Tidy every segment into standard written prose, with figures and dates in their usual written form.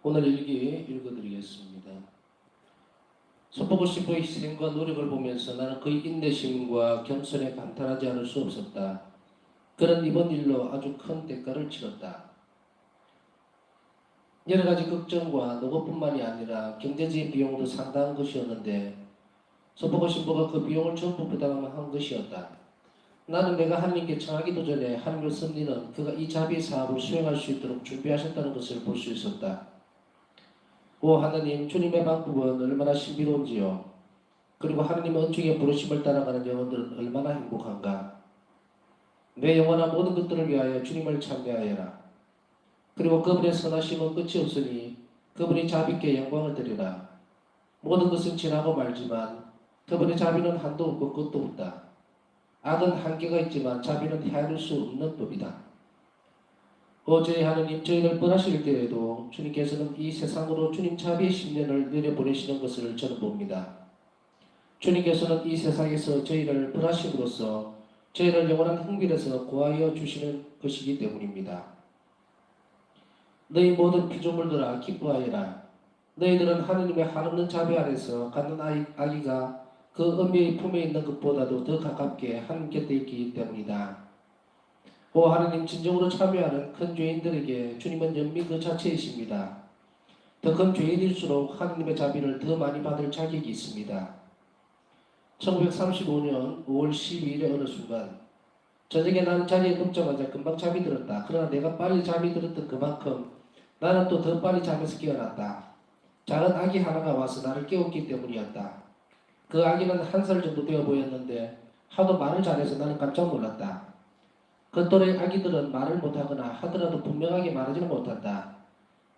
오늘 일기 읽어드리겠습니다. 손보고 싶어의 희생과 노력을 보면서 나는 그의 인내심과 겸손에 감탄하지 않을 수 없었다. 그는 이번 일로 아주 큰 대가를 치렀다. 여러 가지 걱정과 노고뿐만이 아니라 경제적인 비용도 상당한 것이었는데 손보고 신부가 그 비용을 전부 부담한 것이었다. 나는 내가 하나님께 청하기도 전에 하나님의 섭리는 그가 이 자비 사업을 수행할 수 있도록 준비하셨다는 것을 볼 수 있었다. 오 하나님, 주님의 방법은 얼마나 신비로운지요. 그리고 하나님 은총의 부르심을 따라가는 영혼들은 얼마나 행복한가. 내 영혼아 모든 것들을 위하여 주님을 찬미하여라. 그리고 그분의 선하심은 끝이 없으니 그분이 자비께 영광을 드리라. 모든 것은 지나고 말지만 그분의 자비는 한도 없고 끝도 없다. 악은 한계가 있지만 자비는 헤아릴 수 없는 법이다. 어제 하느님, 저희를 떠나실 때에도 주님께서는 이 세상으로 주님 자비의 10년을 내려보내시는 것을 저는 봅니다. 주님께서는 이 세상에서 저희를 떠나심으로써 저희를 영원한 흥밀에서 구하여 주시는 것이기 때문입니다. 너희 모든 피조물들아 기뻐하여라. 너희들은 하느님의 한없는 자비 안에서 갖는 아기가 그 어미의 품에 있는 것보다도 더 가깝게 하나님 곁에 있기 때문이다. 오 하느님, 진정으로 참여하는 큰 죄인들에게 주님은 연민 그 자체이십니다. 더 큰 죄인일수록 하느님의 자비를 더 많이 받을 자격이 있습니다. 1935년 5월 12일의 어느 순간 저녁에 나는 자리에 눕자마자 금방 잠이 들었다. 그러나 내가 빨리 잠이 들었던 그만큼 나는 또 더 빨리 잠에서 깨어났다. 작은 아기 하나가 와서 나를 깨웠기 때문이었다. 그 아기는 1살 정도 되어 보였는데 하도 말을 잘해서 나는 깜짝 놀랐다. 그 또래 아기들은 말을 못하거나 하더라도 분명하게 말하지는 못한다.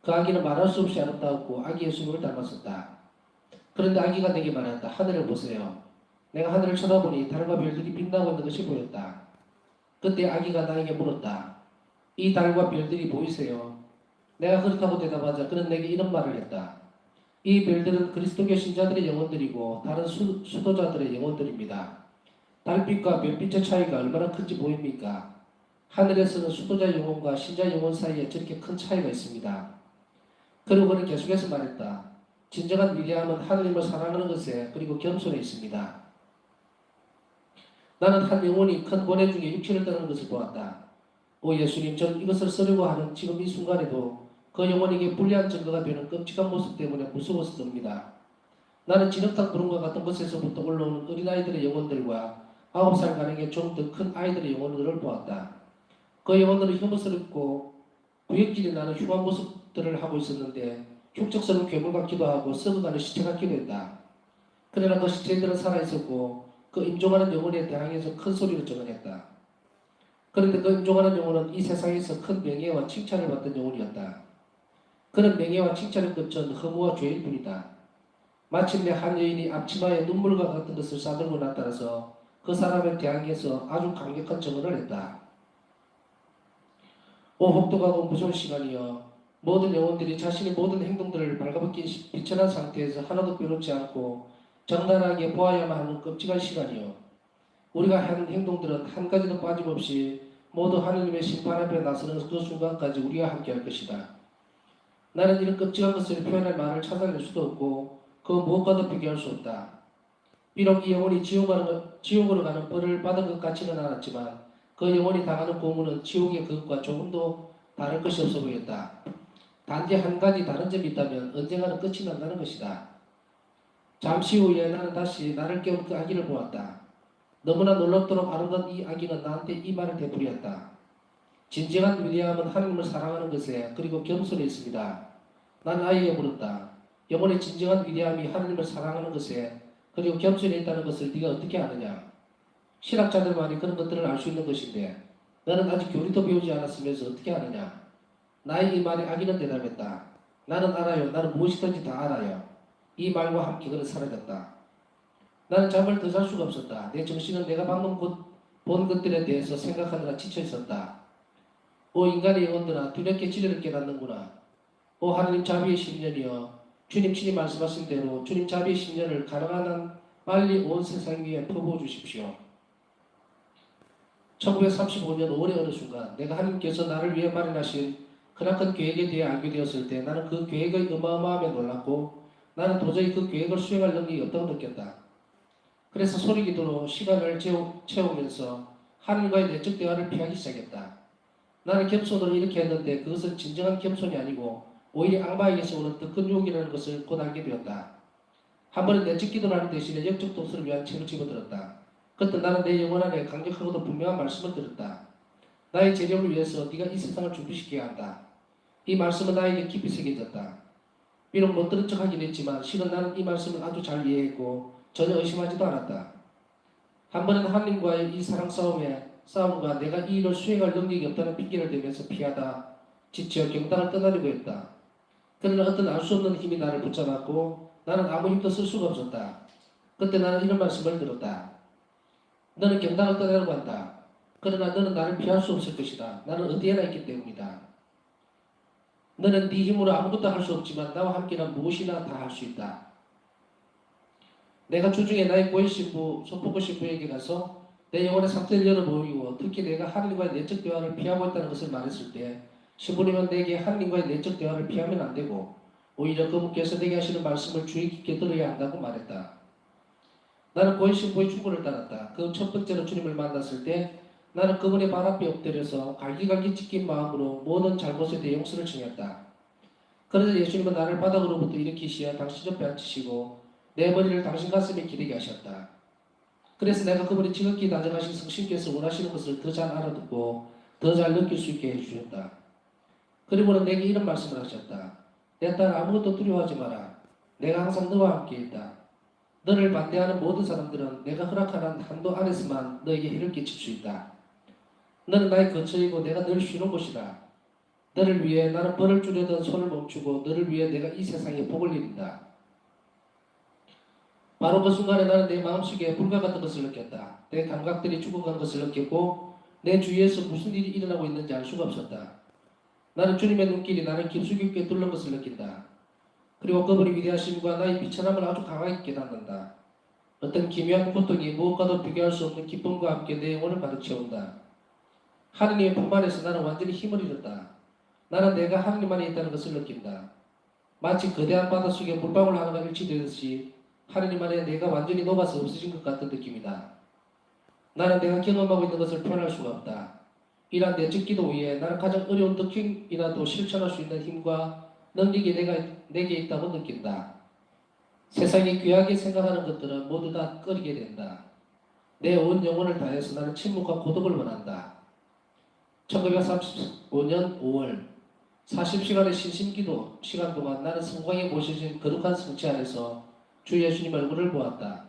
그 아기는 말할 수 없이 아름다웠고 아기 예수님을 닮았었다. 그런데 아기가 내게 말했다. 하늘을 보세요. 내가 하늘을 쳐다보니 달과 별들이 빛나고 있는 것이 보였다. 그때 아기가 나에게 물었다. 이 달과 별들이 보이세요? 내가 그렇다고 대답하자 그는 내게 이런 말을 했다. 이 별들은 그리스도교 신자들의 영혼들이고 다른 수도자들의 영혼들입니다. 달빛과 별빛의 차이가 얼마나 큰지 보입니까? 하늘에서는 수도자 영혼과 신자 영혼 사이에 저렇게 큰 차이가 있습니다. 그리고 그는 계속해서 말했다. 진정한 위대함은 하느님을 사랑하는 것에 그리고 겸손에 있습니다. 나는 한 영혼이 큰 고뇌 중에 육체를 떠나는 것을 보았다. 오 예수님, 저는 이것을 쓰려고 하는 지금 이 순간에도 그 영혼에게 불리한 증거가 되는 끔찍한 모습 때문에 무서워서 듭니다. 나는 진흙탕 구름과 같은 곳에서부터 올라오는 어린아이들의 영혼들과 9살 가량의 좀 더 큰 아이들의 영혼들을 보았다. 그 영혼들은 혐오스럽고 구역질이 나는 흉한 모습들을 하고 있었는데 흉측스러운 괴물 같기도 하고 썩어가는 시체 같기도 했다. 그러나 그 시체들은 살아있었고 그 임종하는 영혼에 대항해서 큰 소리로 증언했다. 그런데 그 임종하는 영혼은 이 세상에서 큰 명예와 칭찬을 받던 영혼이었다. 그는 명예와 칭찬을 거친 허무와 죄일 뿐이다. 마침내 한 여인이 앞치마에 눈물과 같은 것을 싸들고 나타나서 그 사람에 대항해서 아주 강력한 증언을 했다. 오 혹독하고 무서운 시간이여, 모든 영혼들이 자신의 모든 행동들을 발가벗긴 비천한 상태에서 하나도 빼놓지 않고 적나라하게 보아야만 하는 끔찍한 시간이여, 우리가 하는 행동들은 한 가지도 빠짐없이 모두 하느님의 심판 앞에 나서는 그 순간까지 우리가 함께할 것이다. 나는 이런 끔찍한 것을 표현할 말을 찾아낼 수도 없고 그 무엇과도 비교할 수 없다. 비록 이 영혼이 지옥으로 가는 벌을 받은 것 같지는 않았지만 그 영혼이 당하는 고문은 지옥의 그것과 조금도 다를 것이 없어 보였다. 단지 한 가지 다른 점이 있다면 언젠가는 끝이 난다는 것이다. 잠시 후에 나는 다시 나를 깨운 그 아기를 보았다. 너무나 놀랍도록 아름다운 이 아기는 나한테 이 말을 되풀이했다. 진정한 위대함은 하나님을 사랑하는 것에 그리고 겸손에 있습니다. 나는 아이에게 물었다. 영혼의 진정한 위대함이 하나님을 사랑하는 것에 그리고 겸손에 있다는 것을 네가 어떻게 아느냐? 신학자들만이 그런 것들을 알 수 있는 것인데 너는 아직 교리도 배우지 않았으면서 어떻게 아느냐? 나의 이 말에 아기는 대답했다. 나는 알아요. 나는 무엇이든지 다 알아요. 이 말과 함께 그는 사라졌다. 나는 잠을 더 잘 수가 없었다. 내 정신은 내가 방금 본 것들에 대해서 생각하느라 지쳐 있었다. 오 인간의 영혼들아, 두렵게 진리를 깨닫는구나. 오 하나님 자비의 10년이여, 주님 친히 말씀하신 대로 주님 자비의 10년을 가능한 한 빨리 온 세상 위에 퍼부어 주십시오. 1935년 5월의 어느 순간 내가 하나님께서 나를 위해 마련하신 크나큰 계획에 대해 알게 되었을 때 나는 그 계획의 어마어마함에 놀랐고 나는 도저히 그 계획을 수행할 능력이 없다고 느꼈다. 그래서 소리기도로 시간을 채우면서 하나님과의 내적 대화를 피하기 시작했다. 나는 겸손으로 이렇게 했는데 그것은 진정한 겸손이 아니고 오히려 악마에게서 오는 더 큰 유혹이라는 것을 곧 알게 되었다. 한 번은 내적 기도를 하는 대신에 영적 독서를 위한 책을 집어들었다. 그때 나는 내 영혼 안에 강력하고도 분명한 말씀을 들었다. 나의 재력을 위해서 네가 이 세상을 준비시켜야 한다. 이 말씀은 나에게 깊이 새겨졌다. 비록 못 들은 척하긴 했지만 실은 나는 이 말씀을 아주 잘 이해했고 전혀 의심하지도 않았다. 한 번은 하나님과의 이 사랑 싸움과 내가 이 일을 수행할 능력이 없다는 핑계를 대면서 피하다 지쳐 경당을 떠나려고 했다. 그러나 어떤 알 수 없는 힘이 나를 붙잡았고 나는 아무 힘도 쓸 수가 없었다. 그때 나는 이런 말씀을 들었다. 너는 경당을 떠나려고 한다. 그러나 너는 나를 피할 수 없을 것이다. 나는 어디에나 있기 때문이다. 너는 네 힘으로 아무것도 할 수 없지만 나와 함께는 무엇이나 다 할 수 있다. 내가 주중에 나의 고인 신부, 소포구 신부에게 가서 내 영혼의 상태를 열어보이고 특히 내가 하나님과의 내적 대화를 피하고 있다는 것을 말했을 때 신부님은 내게 하나님과의 내적 대화를 피하면 안 되고 오히려 그분께서 내게 하시는 말씀을 주의 깊게 들어야 한다고 말했다. 나는 고인 신부의 충고를 따랐다. 그 첫 번째로 주님을 만났을 때 나는 그분의 발 앞에 엎드려서 갈기갈기 찢긴 마음으로 모든 잘못에 대해 용서를 청했다. 그래서 예수님은 나를 바닥으로부터 일으키시어 당신 옆에 앉히시고 내 머리를 당신 가슴에 기대게 하셨다. 그래서 내가 그분의 지극히 다정하신 성신께서 원하시는 것을 더 잘 알아듣고 더 잘 느낄 수 있게 해주셨다. 그리고는 내게 이런 말씀을 하셨다. 내 딸 아무것도 두려워하지 마라. 내가 항상 너와 함께 있다. 너를 반대하는 모든 사람들은 내가 허락하는 한도 안에서만 너에게 해를 끼칠 수 있다. 너는 나의 거처이고 내가 늘 쉬는 곳이다. 너를 위해 나는 벌을 주려던 손을 멈추고 너를 위해 내가 이 세상에 복을 내린다. 바로 그 순간에 나는 내 마음속에 불과 같은 것을 느꼈다. 내 감각들이 죽어간 것을 느꼈고 내 주위에서 무슨 일이 일어나고 있는지 알 수가 없었다. 나는 주님의 눈길이 나를 깊숙이 있게 둘른 것을 느낀다. 그리고 그분의 위대하심과 나의 비천함을 아주 강하게 깨닫는다. 어떤 기묘한 고통이 무엇과도 비교할 수 없는 기쁨과 함께 내 영혼을 가득 채운다. 하느님의 품 안에서 나는 완전히 힘을 잃었다. 나는 내가 하느님 안에 있다는 것을 느낀다. 마치 거대한 바닷속에 물방울 하나가 일치되듯이 하느님 안에 내가 완전히 녹아서 없어진 것 같은 느낌이다. 나는 내가 경험하고 있는 것을 표현할 수가 없다. 이러한 내적 기도 위에 나는 가장 어려운 특징이라도 실천할 수 있는 힘과 능력이 내게 있다고 느낀다. 세상이 귀하게 생각하는 것들은 모두 다 꺼리게 된다. 내 온 영혼을 다해서 나는 침묵과 고독을 원한다. 1935년 5월 40시간의 신심기도 시간 동안 나는 성광에 모셔진 거룩한 성체 안에서 주 예수님 얼굴을 보았다.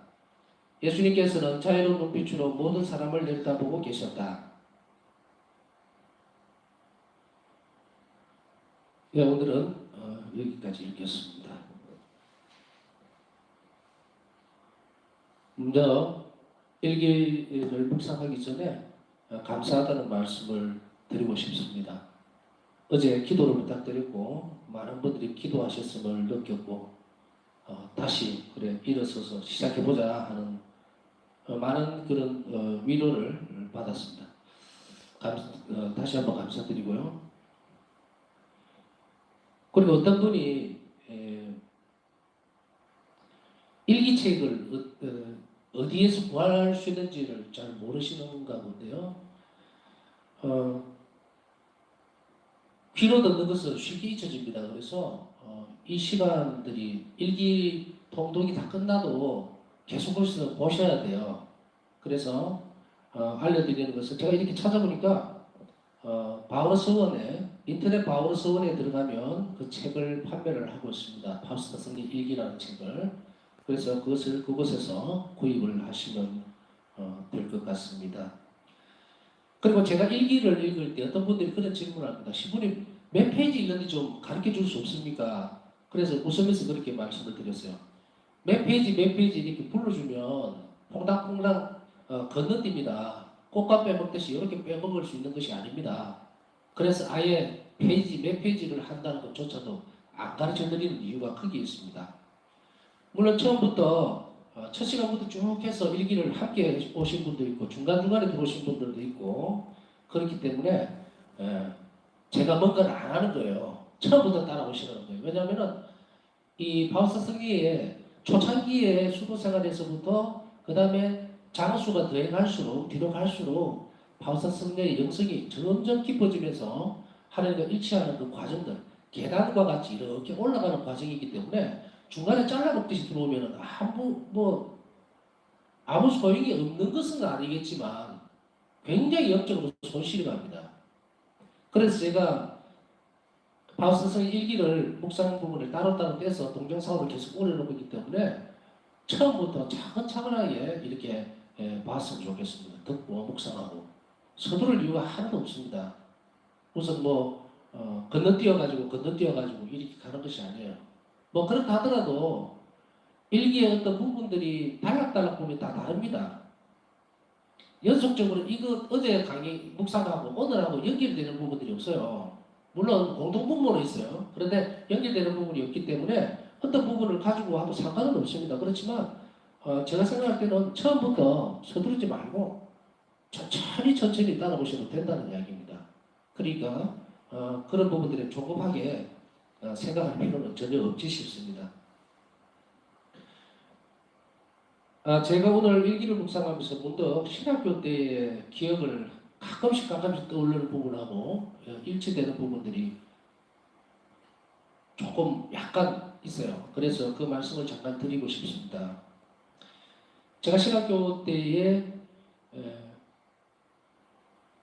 예수님께서는 자유로운 눈빛으로 모든 사람을 내려다보고 계셨다. 네, 오늘은 여기까지 읽겠습니다. 먼저 일기를 묵상하기 전에 감사하다는 말씀을 드리고 싶습니다. 어제 기도를 부탁드렸고 많은 분들이 기도하셨음을 느꼈고 다시 그래 일어서서 시작해보자 하는 많은 그런 위로를 받았습니다. 다시 한번 감사드리고요. 그리고 어떤 분이 일기책을 어디에서 구할 수 있는지를 잘 모르시는가 본데요. 귀로 듣는 것은 쉽게 잊혀집니다. 그래서 이 시간들이 일기 통독이 다 끝나도 계속 거기서 보셔야 돼요. 그래서 알려드리는 것은 제가 이렇게 찾아보니까 바울 서원에 인터넷 바울 서원에 들어가면 그 책을 판매를 하고 있습니다. 파우스트 성리 일기라는 책을. 그래서 그곳에서 구입을 하시면 될 것 같습니다. 그리고 제가 일기를 읽을 때 어떤 분들이 그런 질문을 합니다. 시부님 몇 페이지 읽는지 좀 가르쳐 줄 수 없습니까? 그래서 웃으면서 그렇게 말씀을 드렸어요. 몇 페이지 이렇게 불러주면 퐁당퐁당 건너뜁니다. 꽃감 빼먹듯이 이렇게 빼먹을 수 있는 것이 아닙니다. 그래서 아예 몇 페이지를 한다는 것조차도 안 가르쳐 드리는 이유가 크게 있습니다. 물론 처음부터 첫 시간부터 쭉 해서 일기를 함께 오신 분도 있고 중간중간에 들어오신 분들도 있고 그렇기 때문에 제가 뭔가를 안 하는 거예요. 처음부터 따라오시는 거예요. 왜냐하면은 이 바우스 승리의 초창기의 수도 생활에서부터 그 다음에 장수가 더해 갈수록 뒤로 갈수록 바우스 승리의 영성이 점점 깊어지면서 하나님과 일치하는 그 과정들 계단과 같이 이렇게 올라가는 과정이기 때문에 중간에 잘라먹듯이 들어오면은 아무 소용이 없는 것은 아니겠지만 굉장히 영적으로 손실이 갑니다. 그래서 제가 바우스성 일기를 묵상 부분을 따로따로 떼서 동정사업을 계속 올려놓고 있기 때문에 처음부터 차근차근하게 이렇게 봤으면 좋겠습니다. 듣고 묵상하고 서두를 이유가 하나도 없습니다. 우선 건너뛰어가지고 이렇게 가는 것이 아니에요. 뭐 그렇다 하더라도 일기의 어떤 부분들이 단락단락 보면 다 다릅니다. 연속적으로 이거 어제 강의 묵상하고 오늘하고 연결되는 부분들이 없어요. 물론 공동분모는 있어요. 그런데 연결되는 부분이 없기 때문에 어떤 부분을 가지고 하도 상관은 없습니다. 그렇지만 제가 생각할 때는 처음부터 서두르지 말고 천천히 따라오셔도 된다는 이야기입니다. 그러니까 그런 부분들에 조급하게 생각할 필요는 전혀 없지 싶습니다. 제가 오늘 일기를 묵상하면서 문득 신학교 때의 기억을 가끔씩 떠오르는 부분하고 일치되는 부분들이 조금 약간 있어요. 그래서 그 말씀을 잠깐 드리고 싶습니다. 제가 신학교 때에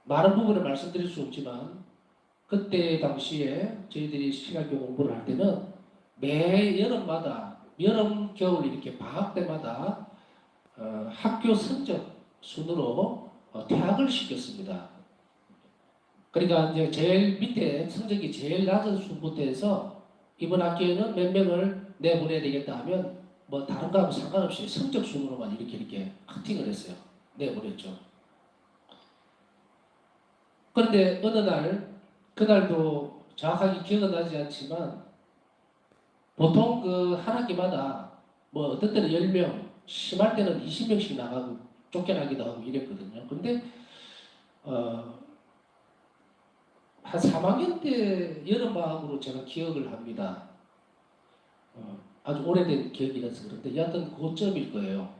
많은 부분을 말씀드릴 수 없지만 그때 당시에 저희들이 신학교 공부를 할 때는 매 여름마다 여름, 겨울 이렇게 방학 때마다 학교 성적 순으로 퇴학을 시켰습니다. 그러니까 이제 제일 밑에 성적이 제일 낮은 순부터 해서 이번 학기에는 몇 명을 내보내야 되겠다 하면 뭐 다른 거하고 상관없이 성적 순으로만 이렇게 커팅을 했어요. 내보냈죠. 그런데 어느 날 그날도 정확하게 기억은 나지 않지만 보통 그 한 학기마다 뭐 어떤 때는 10명, 심할 때는 20명씩 나가고 쫓겨나기도 하고 이랬거든요. 근데 한 3학년 때 여름방학으로 제가 기억을 합니다. 아주 오래된 기억이라서 그런데 여하튼 고점일 거예요.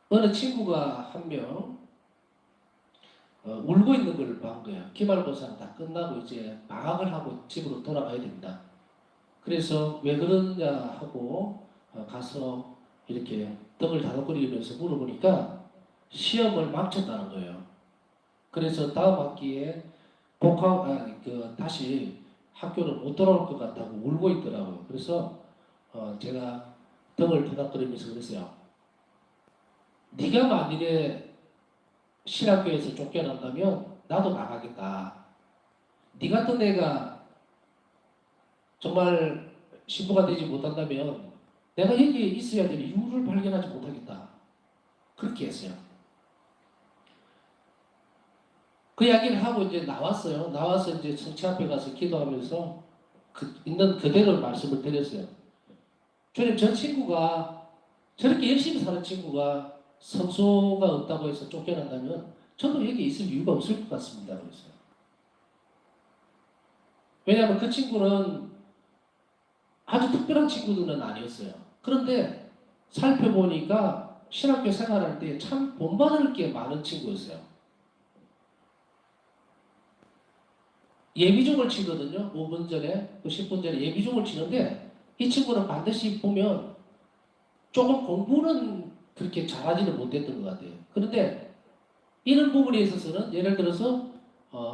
어느 친구가 한 명 울고 있는 걸 본 거예요. 기말고사가 다 끝나고 이제 방학을 하고 집으로 돌아가야 됩니다. 그래서 왜 그러냐 하고 가서 이렇게 등을 다독거리면서 물어보니까 시험을 망쳤다는 거예요. 그래서 다음 학기에 다시 학교를 못 돌아올 것 같다고 울고 있더라고요. 그래서 제가 등을 토닥거리면서 그랬어요. 네가 만일에 신학교에서 쫓겨난다면 나도 나가겠다. 네 같은 애가 정말 신부가 되지 못한다면 내가 여기에 있어야 될 이유를 발견하지 못하겠다. 그렇게 했어요. 그 이야기를 하고 이제 나왔어요. 나와서 이제 성체 앞에 가서 기도하면서 있는 그대로 말씀을 드렸어요. 주님, 저 친구가 저렇게 열심히 사는 친구가 성소가 없다고 해서 쫓겨난다면 저도 여기 있을 이유가 없을 것 같습니다. 그랬어요. 왜냐하면 그 친구는 아주 특별한 친구들은 아니었어요. 그런데 살펴보니까 신학교 생활할 때 참 본받을 게 많은 친구였어요. 예비종을 치거든요. 5분 전에, 또 10분 전에 예비종을 치는데 이 친구는 반드시 보면 조금 공부는 그렇게 잘하지는 못했던 것 같아요. 그런데 이런 부분에 있어서는 예를 들어서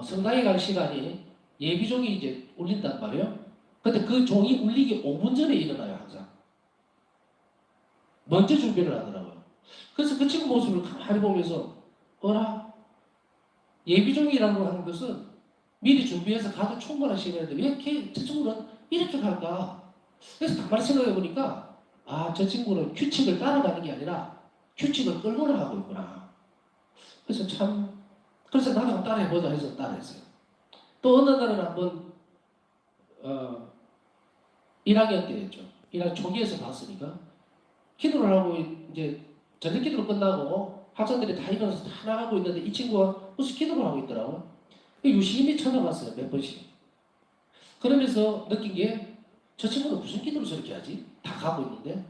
성당에 갈 시간이 예비종이 이제 울린단 말이에요. 근데 그 종이 울리기 5분 전에 일어나요, 항상. 먼저 준비를 하더라고요. 그래서 그 친구 모습을 가만히 보면서 어라? 예비종이라고 하는 것은 미리 준비해서 가도 충분한 시간인데 왜 저 친구는 이렇게 갈까? 그래서 가만히 생각해 보니까 저 친구는 규칙을 따라가는 게 아니라 규칙을 끌고 나가고 있구나. 그래서 나도 한번 따라해보자 해서 따라했어요. 또 어느 날은 한번 1학년 때였죠. 1학년 초기에서 봤으니까 기도를 하고 이제 저녁 기도를 끝나고 학생들이 다 일어나서 다 나가고 있는데 이 친구가 무슨 기도를 하고 있더라고요. 유심히 쳐다봤어요. 몇 번씩. 그러면서 느낀 게 저 친구는 무슨 기도를 저렇게 하지? 다 가고 있는데.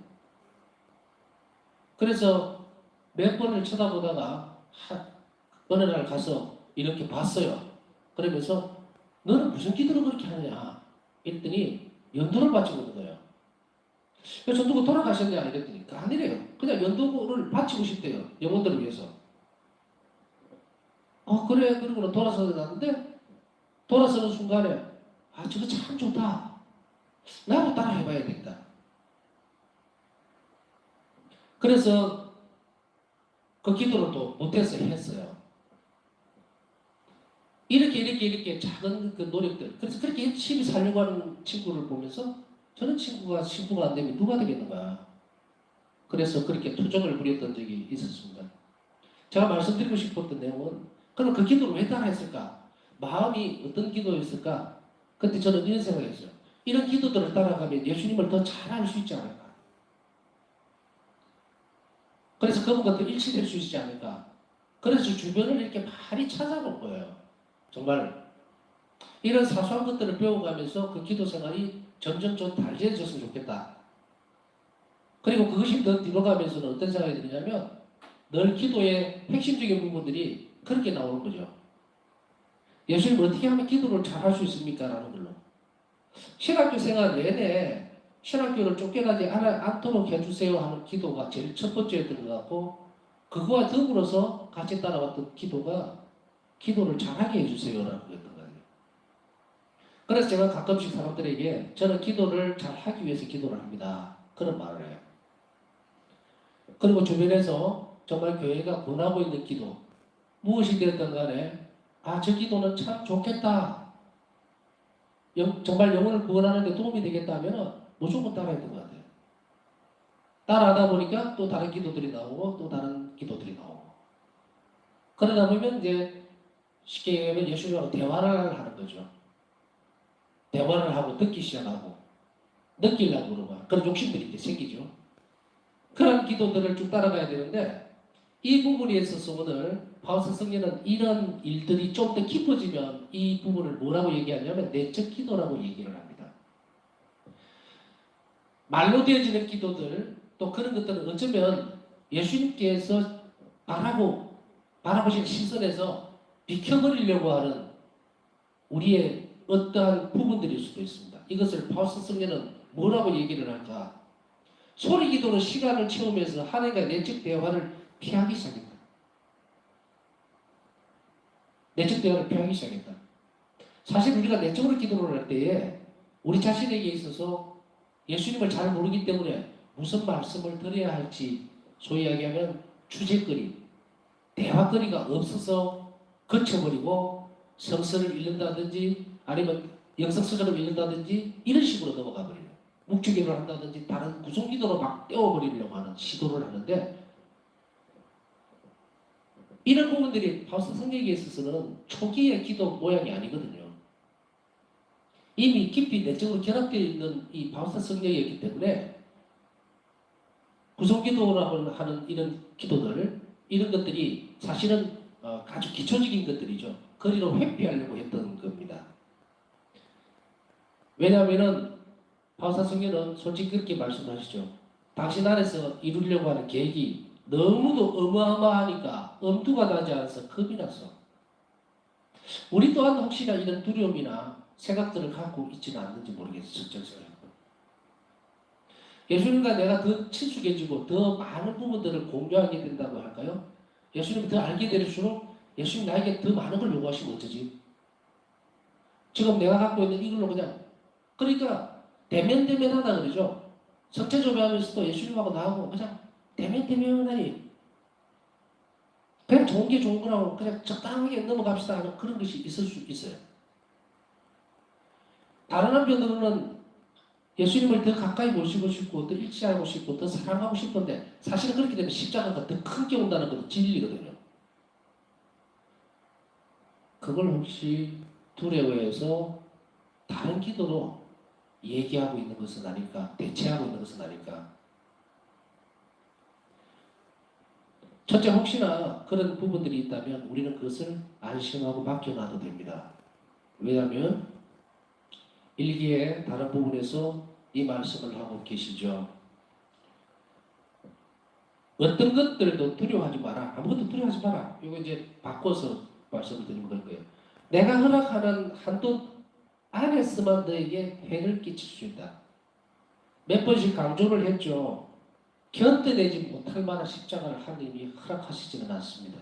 그래서 몇 번을 쳐다보다가 어느 날 가서 이렇게 봤어요. 그러면서 너는 무슨 기도를 그렇게 하느냐? 이랬더니 연도를 바치고 있는 거예요. 그래서 누구 돌아가셨냐? 이랬더니 아니래요. 그냥 연도를 바치고 싶대요. 영혼들을 위해서. 그래. 그러고는 돌아서서 갔는데 돌아서는 순간에 저거 참 좋다. 나도 따라 해봐야 되겠다. 그래서 그 기도를 또 못해서 했어요. 이렇게 작은 그 노력들. 그래서 그렇게 열심히 살려고 하는 친구를 보면서 저는 친구가 안 되면 누가 되겠는가. 그래서 그렇게 투정을 부렸던 적이 있었습니다. 제가 말씀드리고 싶었던 내용은 그럼 그 기도를 왜 따라 했을까? 마음이 어떤 기도였을까? 그때 저는 이런 생각했어요. 이런 기도들을 따라가면 예수님을 더 잘 알 수 있지 않을까? 그래서 그분과 더 일치될 수 있지 않을까? 그래서 주변을 이렇게 많이 찾아볼 거예요. 정말 이런 사소한 것들을 배워가면서 그 기도 생활이 점점 좀 달라졌으면 좋겠다. 그리고 그것이 더 뒤로 가면서는 어떤 생각이 드냐면 늘 기도의 핵심적인 부분들이 그렇게 나오는 거죠. 예수님 어떻게 하면 기도를 잘 할 수 있습니까? 라는 걸로. 신학교 생활 내내 신학교를 쫓겨나지 않도록 해주세요 하는 기도가 제일 첫 번째였던 것 같고 그거와 더불어서 같이 따라왔던 기도가 기도를 잘하게 해주세요라는 거였던 거예요. 그래서 제가 가끔씩 사람들에게 저는 기도를 잘하기 위해서 기도를 합니다. 그런 말을 해요. 그리고 주변에서 정말 교회가 권하고 있는 기도 무엇이 되었든 간에 저 기도는 참 좋겠다. 정말 영혼을 구원하는 데 도움이 되겠다 하면 무조건 따라했던 것 같아요. 따라하다 보니까 또 다른 기도들이 나오고 또 다른 기도들이 나오고 그러다 보면 이제 쉽게 얘기하면 예수님하고 대화를 하는 거죠. 대화를 하고 듣기 시작하고 느끼려고 그러고 그런 욕심들이 이제 생기죠. 그런 기도들을 쭉 따라가야 되는데 이 부분에 있어서 오늘 바울서 성경은 이런 일들이 좀 더 깊어지면 이 부분을 뭐라고 얘기하냐면 내적 기도라고 얘기를 합니다. 말로 되어지는 기도들 또 그런 것들은 어쩌면 예수님께서 바라보신 시선에서 비켜버리려고 하는 우리의 어떠한 부분들일 수도 있습니다. 이것을 바울서 성경은 뭐라고 얘기를 할까? 소리 기도로 시간을 채우면서 하나님과 내적 대화를 피하기 시작했다. 내적 대화를 피하기 시작했다. 사실 우리가 내적으로 기도를 할 때에 우리 자신에게 있어서 예수님을 잘 모르기 때문에 무슨 말씀을 드려야 할지 소위 이야기하면 주제거리, 대화거리가 없어서 거쳐버리고 성서를 읽는다든지 아니면 영성서적을 읽는다든지 이런 식으로 넘어가 버려요. 묵주기를 한다든지 다른 구성기도로 막 떼어버리려고 하는 시도를 하는데 이런 부분들이 바울서 성경에 있어서는 초기의 기도 모양이 아니거든요. 이미 깊이 내적으로 결합되어 있는 이 바울서 성경이었기 때문에 구성기도라고 하는 이런 기도들 이런 것들이 사실은 아주 기초적인 것들이죠. 거리로 회피하려고 했던 겁니다. 왜냐하면 바울서 성경은 솔직히 그렇게 말씀하시죠. 당신 안에서 이루려고 하는 계획이 너무도 어마어마하니까 엄두가 나지 않아서 겁이 났어. 우리 또한 혹시나 이런 두려움이나 생각들을 갖고 있지는 않는지 모르겠어요. 적절성을. 예수님과 내가 더 친숙해지고 더 많은 부분들을 공유하게 된다고 할까요? 예수님을 더 알게 될수록 예수님 나에게 더 많은 걸 요구하시면 어쩌지? 지금 내가 갖고 있는 이걸로 그러니까 대면대면하다 그러죠. 석체조배하면서도 예수님하고 나하고 그냥 대면대면하니 그냥 좋은 게 좋은 거라고 그냥 적당하게 넘어갑시다 하는 그런 것이 있을 수 있어요. 다른 한편으로는 예수님을 더 가까이 모시고 싶고 더 일치하고 싶고 더 사랑하고 싶은데 사실은 그렇게 되면 십자가가 더 크게 온다는 것도 진리거든요. 그걸 혹시 두려워해서 다른 기도로 얘기하고 있는 것은 아닐까? 대체하고 있는 것은 아닐까? 첫째, 혹시나 그런 부분들이 있다면 우리는 그것을 안심하고 맡겨놔도 됩니다. 왜냐하면 일기의 다른 부분에서 이 말씀을 하고 계시죠. 어떤 것들도 두려워하지 마라. 아무것도 두려워하지 마라. 이거 이제 바꿔서 말씀을 드리면 그럴 거예요. 내가 허락하는 한도 안에서만 너에게 해를 끼칠 수 있다. 몇 번씩 강조를 했죠. 견뎌내지 못할 만한 십자가를 하나님이 허락하시지는 않습니다.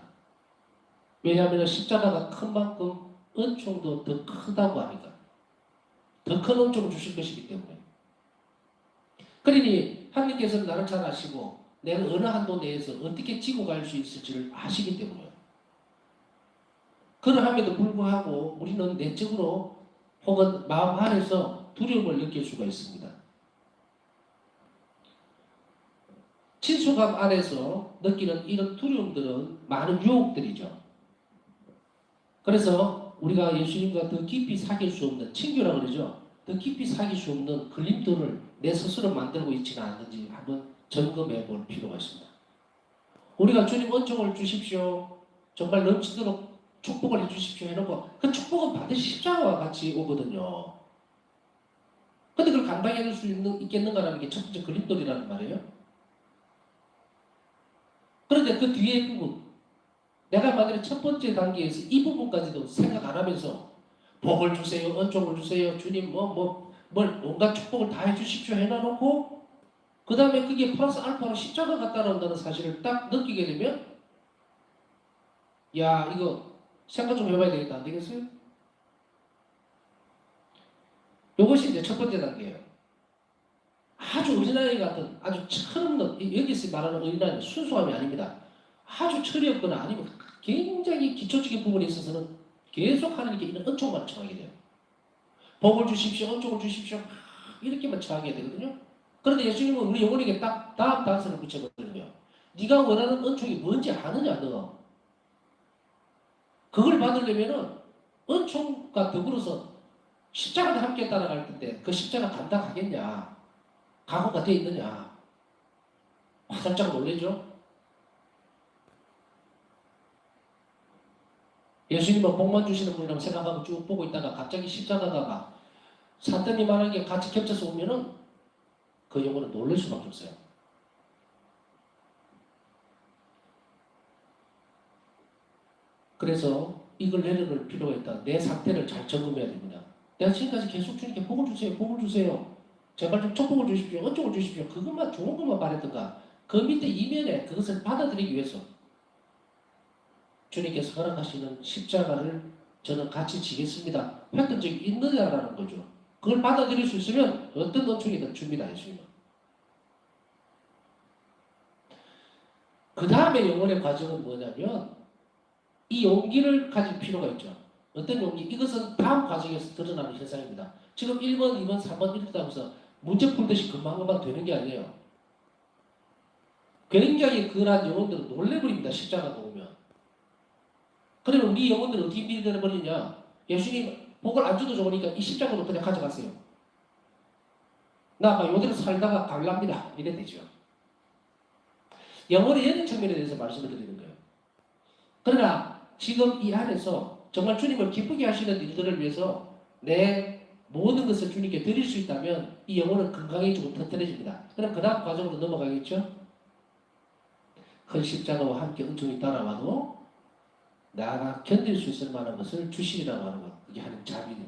왜냐하면 십자가가 큰 만큼 은총도 더 크다고 하니까. 더 큰 은총을 주실 것이기 때문에. 그러니 하나님께서는 나를 잘 아시고 내가 어느 한도 내에서 어떻게 지고 갈 수 있을지를 아시기 때문에요. 그러함에도 불구하고 우리는 내적으로 혹은 마음 안에서 두려움을 느낄 수가 있습니다. 친숙함 안에서 느끼는 이런 두려움들은 많은 유혹들이죠. 그래서 우리가 예수님과 더 깊이 사귈 수 없는 친교라고 그러죠. 더 깊이 사귈 수 없는 걸림돌을 내 스스로 만들고 있지는 않는지 한번 점검해 볼 필요가 있습니다. 우리가 주님 은총을 주십시오. 정말 넘치도록 축복을 해주십시오 해놓고 그 축복은 반드시 십자가와 같이 오거든요. 근데 그걸 감당해 줄 수 있겠는가라는 게 첫 번째 걸림돌이라는 말이에요. 그런데 그 뒤에 부분, 내가 만약에 첫 번째 단계에서 이 부분까지도 생각 안 하면서 복을 주세요, 은총을 주세요, 주님 뭘 온갖 축복을 다 해주십시오 해놔놓고 그 다음에 그게 플러스 알파로 십자가가 따라온다는 사실을 딱 느끼게 되면 야 이거 생각 좀 해봐야 되겠다. 안 되겠어요? 이것이 이제 첫 번째 단계예요. 아주 어린아이 같은 아주 철없는 여기서 말하는 어린아이는 순수함이 아닙니다. 아주 철이 없거나 아니면 굉장히 기초적인 부분에 있어서는 계속 하나님께 이런 은총만 청하게 돼요. 복을 주십시오, 은총을 주십시오 이렇게만 청하게 되거든요. 그런데 예수님은 우리 영혼에게 딱 다음 단서를 붙여버리는 거예요. 네가 원하는 은총이 뭔지 아느냐 너. 그걸 받으려면은 은총과 더불어서 십자가도 함께 따라갈 텐데 그 십자가 감당하겠냐? 각오가 돼 있느냐? 화들짝 놀라죠? 예수님은 복만 주시는 분이라고 생각하고 쭉 보고 있다가 갑자기 십자가가 막 사탄이 말하기에 같이 겹쳐서 오면은 그 영혼은 놀랄 수밖에 없어요. 그래서 이걸 내려놓을 필요가 있다. 내 상태를 잘 점검해야 됩니다. 내가 지금까지 계속 주님께 복을 주세요. 복을 주세요. 제발 좀 축복을 주십시오. 은총을 주십시오. 그것만 좋은 것만 바랬던가. 그 밑에 이면에 그것을 받아들이기 위해서 주님께서 허락하시는 십자가를 저는 같이 지겠습니다. 했던 적이 있느냐라는 거죠. 그걸 받아들일 수 있으면 어떤 은총이든 줍니다. 예수님은. 그 다음에 영혼의 과정은 뭐냐면 이 용기를 가질 필요가 있죠. 어떤 용기? 이것은 다음 과정에서 드러나는 현상입니다. 지금 1번, 2번, 3번 이렇게 하면서 문제 풀듯이 금방금방 되는 게 아니에요. 굉장히 그러한 영혼들은 놀래버립니다. 십자가가 오면. 그러면 우리 영혼들은 어떻게 밀어버리냐? 예수님 복을 안 줘도 좋으니까 이 십자가로 그냥 가져가세요. 나 아까 요대로 살다가 갈랍니다. 이래 되죠. 영혼의 연인 측면에 대해서 말씀을 드리는 거예요. 그러나 지금 이 안에서 정말 주님을 기쁘게 하시는 일들을 위해서 내 모든 것을 주님께 드릴 수 있다면 이 영혼은 건강해지고 튼튼해집니다. 그럼 그 다음 과정으로 넘어가겠죠? 큰 십자가와 함께 은총이 따라와도 나가 견딜 수 있을 만한 것을 주시리라고 하는 것. 그게 하나님 자비예요.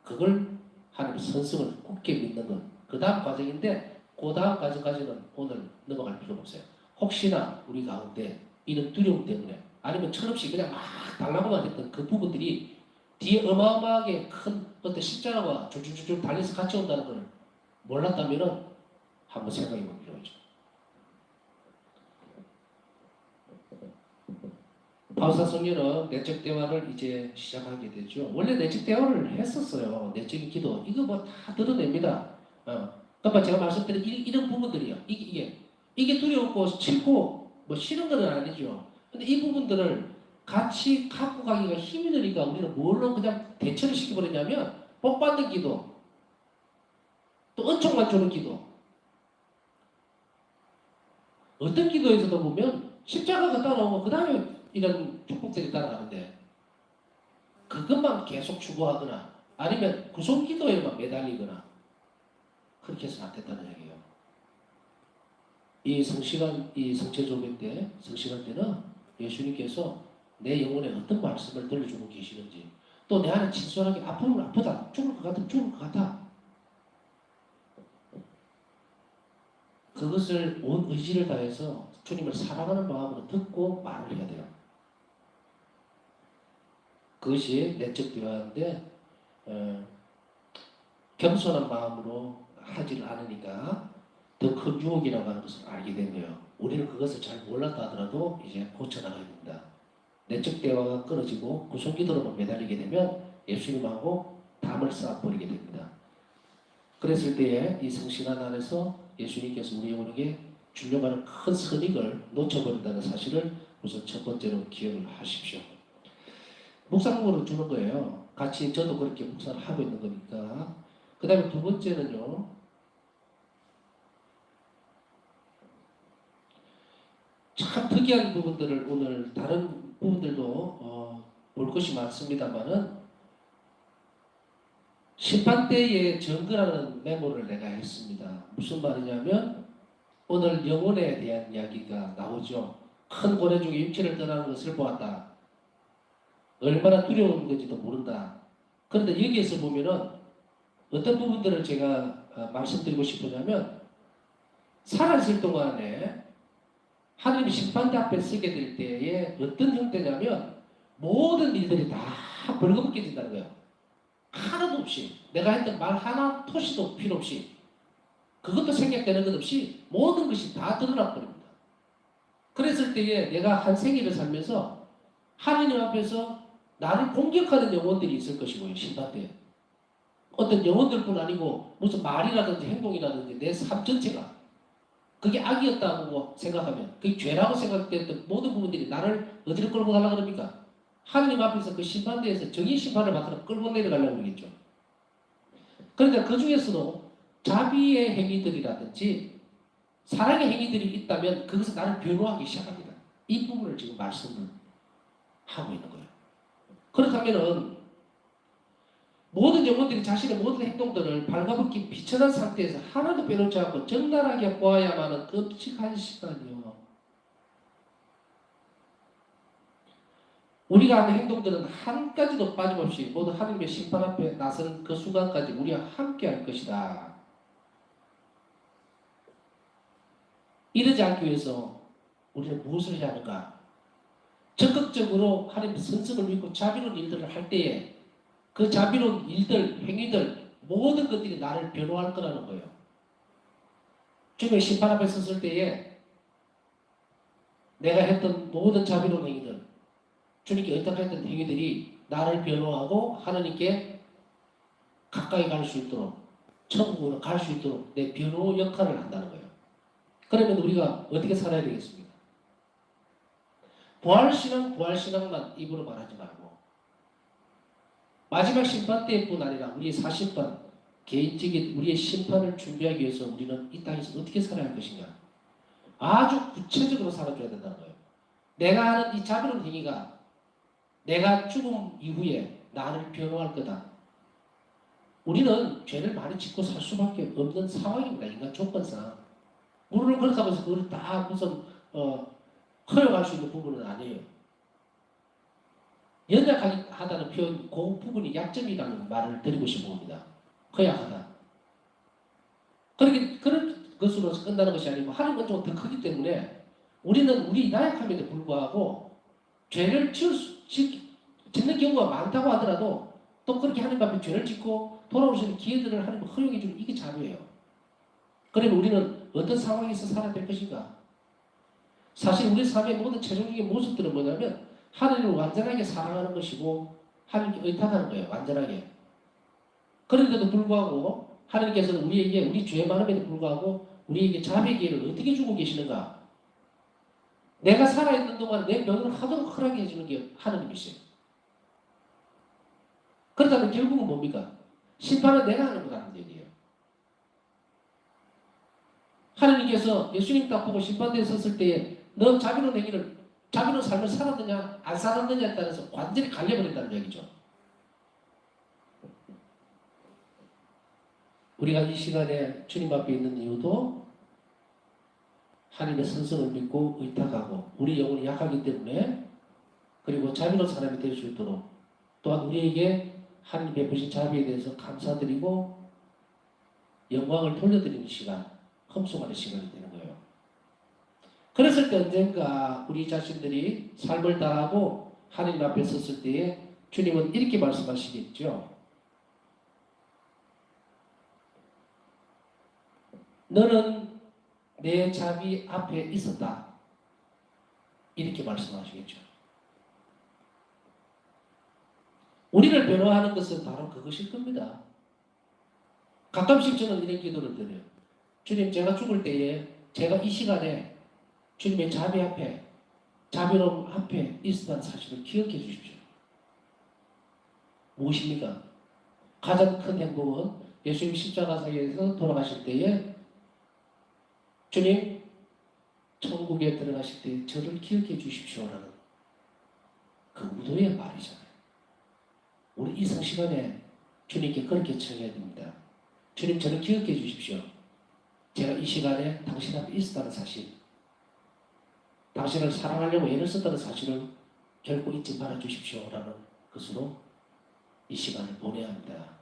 그걸 하나님 선성을 굳게 믿는 것. 그 다음 과정인데 그 다음 과정까지는 오늘 넘어갈 필요가 없어요. 혹시나 우리 가운데 이런 두려움 때문에 아니면 철없이 그냥 막 달라고만 했던 그 부분들이 뒤에 어마어마하게 큰 어떤 십자가와 줄줄줄 달려서 같이 온다는 걸 몰랐다면은 한번 생각해 볼 필요가 있죠. 바울사 성녀는 내적 대화를 이제 시작하게 되죠. 원래 내적 대화를 했었어요. 내적인 기도 이거 뭐 다 드러냅니다. 그러니까 제가 말씀드린 이런 부분들이요. 이게 두렵고 싫고 뭐 싫은 건 아니죠. 근데 이 부분들을 같이 갖고 가기가 힘이 드니까 우리는 뭘로 그냥 대처를 시켜버리냐면 복 받는 기도, 또 은총만 주는 기도. 어떤 기도에서도 보면 십자가 갖다 놓으면 그 다음에 이런 축복들이 따라가는데 그것만 계속 추구하거나 아니면 구속기도에만 매달리거나 그렇게 해서는 안 된다는 얘기예요. 이 성시간, 이 성체조회 때, 성시간 때는 예수님께서 내 영혼에 어떤 말씀을 들려주고 계시는지 또 내 안에 진솔하게 아프면 아프다, 죽을 것 같으면 죽을 것 같아. 그것을 온 의지를 다해서 주님을 사랑하는 마음으로 듣고 말을 해야 돼요. 그것이 내적 대화인데 겸손한 마음으로 하지를 않으니까 더 큰 유혹이라고 하는 것을 알게 된 거예요. 우리는 그것을 잘 몰랐다 하더라도 이제 고쳐나가야 됩니다. 내적 대화가 끊어지고 구속기도로만 매달리게 되면 예수님하고 담을 쌓아버리게 됩니다. 그랬을 때에 이 성신한 안에서 예수님께서 우리 영혼에게 주려고 하는 큰 선익을 놓쳐버린다는 사실을 우선 첫 번째로 기억을 하십시오. 묵상물을 주는 거예요. 같이 저도 그렇게 묵상을 하고 있는 거니까. 그 다음에 두 번째는요. 참 특이한 부분들을 오늘 다른 부분들도 볼 것이 많습니다만은 심판대의 증거라는 메모를 내가 했습니다. 무슨 말이냐면 오늘 영혼에 대한 이야기가 나오죠. 큰 고래 중에 육체를 떠나는 것을 보았다. 얼마나 두려운 건지도 모른다. 그런데 여기에서 보면은 어떤 부분들을 제가 말씀드리고 싶으냐면 살아있을 동안에 하나님이 심판대 앞에 서게 될 때에 어떤 형태냐면 모든 일들이 다 벌거벗겨진다는 거예요. 하나도 없이 내가 했던 말 하나 토시도 필요 없이 그것도 생략되는 것 없이 모든 것이 다 드러나 버립니다. 그랬을 때에 내가 한 생일을 살면서 하나님 앞에서 나를 공격하는 영혼들이 있을 것이고요. 심판 때 어떤 영혼들뿐 아니고 무슨 말이라든지 행동이라든지 내 삶 전체가 그게 악이었다고 생각하면 그게 죄라고 생각됐던 모든 부분들이 나를 어디로 끌고 가려고 그럽니까? 하나님 앞에서 그 심판대에서 정의 심판을 받으러 끌고 내려가려고 그러겠죠. 그러니까 그 중에서도 자비의 행위들이라든지 사랑의 행위들이 있다면 그것은 나를 변호하기 시작합니다. 이 부분을 지금 말씀을 하고 있는 거예요. 그렇다면은 모든 영혼들이 자신의 모든 행동들을 발가벗긴 비천한 상태에서 하나도 빼놓지 않고 적나라하게 보아야만 하는 끔찍한 시간이요. 우리가 하는 행동들은 한 가지도 빠짐없이 모두 하나님의 심판 앞에 나서는 그 순간까지 우리와 함께 할 것이다. 이러지 않기 위해서 우리는 무엇을 해야 하는가? 적극적으로 하나님의 선성을 믿고 자비로운 일들을 할 때에 그 자비로운 일들, 행위들 모든 것들이 나를 변호할 거라는 거예요. 주님의 심판 앞에 섰을 때에 내가 했던 모든 자비로운 행위들 주님께 의탁했던 행위들이 나를 변호하고 하나님께 가까이 갈 수 있도록 천국으로 갈 수 있도록 내 변호 역할을 한다는 거예요. 그러면 우리가 어떻게 살아야 되겠습니까? 부활신앙만 입으로 말하지 말고 마지막 심판 때뿐 아니라 우리의 사심판, 개인적인 우리의 심판을 준비하기 위해서 우리는 이 땅에서 어떻게 살아야 할 것인가? 아주 구체적으로 살아줘야 된다는 거예요. 내가 하는 이 자비로운 행위가 내가 죽음 이후에 나를 변호할 거다. 우리는 죄를 많이 짓고 살 수밖에 없는 상황입니다. 인간 조건상. 물론 그렇다고 해서 그걸 다 무슨 허용할 수 있는 부분은 아니에요. 연약하다는 표현, 그 부분이 약점이라는 말을 드리고 싶은 겁니다. 허약하다. 그런 것으로 끝나는 것이 아니고 하나님은 좀 더 크기 때문에 우리는 우리 나약함에도 불구하고 죄를 짓는 경우가 많다고 하더라도 또 그렇게 하나님 앞에 죄를 짓고 돌아오시는 기회들을 하나님 허용해 주는 이게 자비예요. 그러면 우리는 어떤 상황에서 살아야 될 것인가? 사실 우리 삶의 모든 최종적인 모습들은 뭐냐면 하나님을 완전하게 사랑하는 것이고 하나님께 의탁하는 거예요. 완전하게. 그런데도 불구하고 하나님께서는 우리에게 우리 죄 많음에도 불구하고 우리에게 자비의 기회를 어떻게 주고 계시는가? 내가 살아있는 동안 내 면을 하도록 허락해 주는 게 하나님이세요. 그렇다면 결국은 뭡니까? 심판은 내가 하는 거라는 얘기예요. 하나님께서 예수님 딱 보고 심판대에 섰을 때에 너 자비로 내기를 자비로 삶을 살았느냐 안 살았느냐에 따라서 완전히 갈려버린다는 얘기죠. 우리가 이 시간에 주님 앞에 있는 이유도 하나님의 선성을 믿고 의탁하고 우리 영혼이 약하기 때문에 그리고 자비로운 사람이 될 수 있도록 또한 우리에게 하나님 베푸신 자비에 대해서 감사드리고 영광을 돌려드리는 시간, 흠송하는 시간이 되는 거예요. 그랬을 때 언젠가 우리 자신들이 삶을 다하고 하나님 앞에 섰을 때에 주님은 이렇게 말씀하시겠죠. 너는 내 자비 앞에 있었다. 이렇게 말씀하시겠죠. 우리를 변호하는 것은 바로 그것일 겁니다. 가끔씩 저는 이런 기도를 드려요. 주님, 제가 죽을 때에 제가 이 시간에 주님의 자비 앞에 자비로움 앞에 있었다는 사실을 기억해 주십시오. 무엇입니까? 가장 큰 행복은 예수님 십자가상에서 돌아가실 때에 주님 천국에 들어가실 때 저를 기억해 주십시오라는 그 우도의 말이잖아요. 우리 이 성시간에 주님께 그렇게 청해야 됩니다. 주님 저를 기억해 주십시오. 제가 이 시간에 당신 앞에 있었다는 사실, 당신을 사랑하려고 애를 썼다는 사실을 결코 잊지 말아 주십시오라는 것으로 이 시간을 보내야 합니다.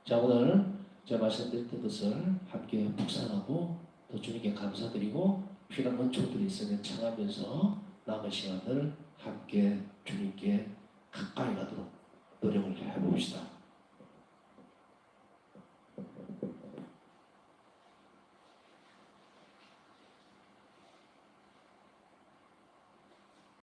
자, 오늘 제가 말씀드렸던 것을 함께 묵상하고 또 주님께 감사드리고 필요한 원초들이 있으면 청하면서 남은 시간을 함께 주님께 가까이 가도록 노력을 해봅시다.